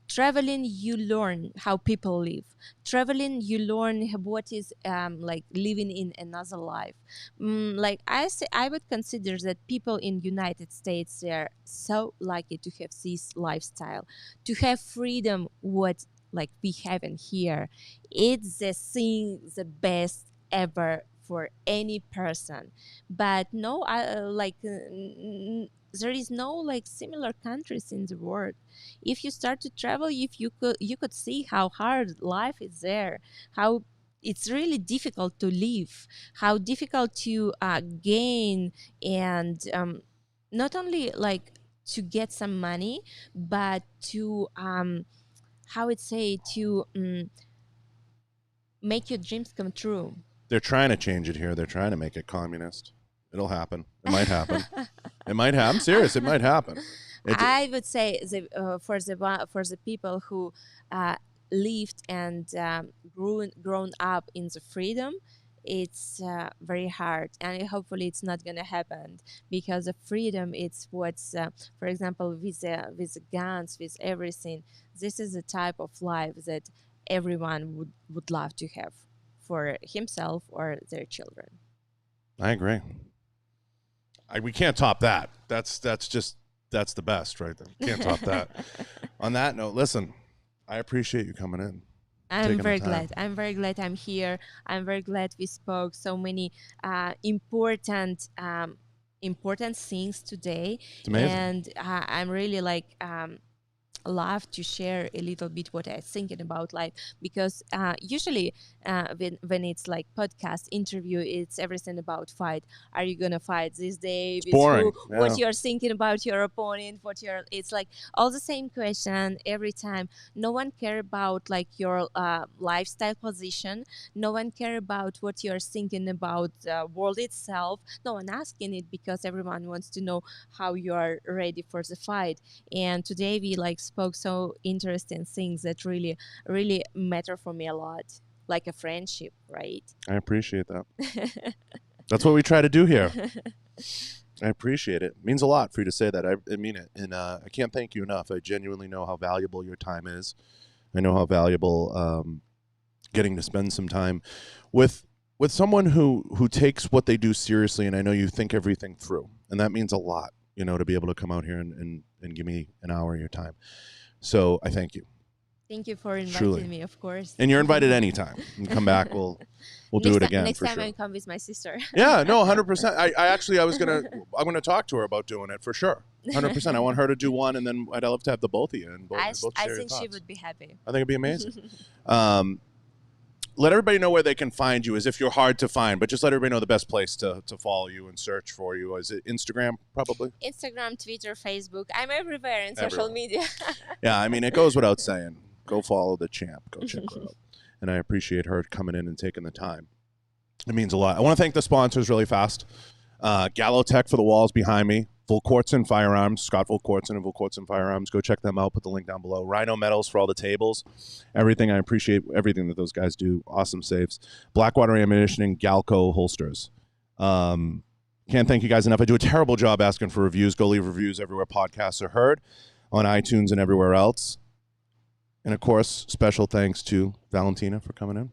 Traveling, you learn how people live. Traveling, you learn what is like living in another life. Like I would consider that people in United States, they are so lucky to have this lifestyle, to have freedom. What like we have in here, it's the thing, the best ever for any person. But no, there is no like similar countries in the world. If you start to travel, if you could see how hard life is there, how it's really difficult to live, how difficult to gain, and not only like to get some money, but to how it say to make your dreams come true. They're trying to change it here. They're trying to make it communist. It'll happen. It might happen. It might happen. I'm serious. It might happen. I would say for the people who lived and grown up in the freedom, it's very hard, and hopefully it's not gonna happen, because the freedom, it's what's for example with the guns, with everything. This is the type of life that everyone would love to have for himself or their children. I agree. We can't top that. That's the best right there. Can't top that. On that note, listen, I appreciate you coming in. I'm very glad. I'm very glad I'm here. I'm very glad we spoke so many important things today. It's amazing. And I'm really like love to share a little bit what I'm thinking about life, because usually when it's like podcast interview, it's everything about fight. Are you gonna fight this day? It's boring. Who, yeah. What you're thinking about your opponent? It's like all the same question every time. No one care about like your lifestyle position. No one care about what you're thinking about the world itself. No one asking it, because everyone wants to know how you are ready for the fight. And today we like spoke so interesting things that really matter for me a lot, like a friendship, right? I appreciate that. That's what we try to do here. I appreciate it. It means a lot for you to say that. I mean it. And I can't thank you enough. I genuinely know how valuable your time is. I know how valuable getting to spend some time with someone who takes what they do seriously. And I know you think everything through, and that means a lot, you know, to be able to come out here and give me an hour of your time. So I thank you. Thank you for inviting me, of course. And you're invited anytime. You come back, we'll do it again. Next time sure. I come with my sister. Yeah, no, 100%. I'm gonna talk to her about doing it for sure. 100%. I want her to do one, and then I'd love to have the both of you. And both I share think your she thoughts. would be happy. I think it'd be amazing. Let everybody know where they can find you, as if you're hard to find, but just let everybody know the best place to follow you and search for you. Is it Instagram, probably? Instagram, Twitter, Facebook. I'm everywhere in social media. Yeah, I mean, it goes without saying. Go follow the champ. Go check her out. And I appreciate her coming in and taking the time. It means a lot. I want to thank the sponsors really fast. Gallo Tech for the walls behind me. Volkortsen Firearms, Scott Volkortsen and Volkortsen Firearms. Go check them out. Put the link down below. Rhino Metals for all the tables. Everything. I appreciate everything that those guys do. Awesome saves. Blackwater Ammunition and Galco Holsters. Can't thank you guys enough. I do a terrible job asking for reviews. Go leave reviews everywhere podcasts are heard, on iTunes and everywhere else. And, of course, special thanks to Valentina for coming in.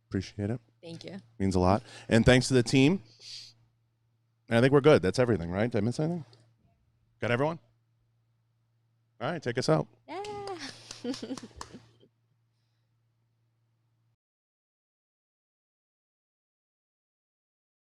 Appreciate it. Thank you. Means a lot. And thanks to the team. And I think we're good. That's everything, right? Did I miss anything? Got everyone? All right, take us out. Yeah.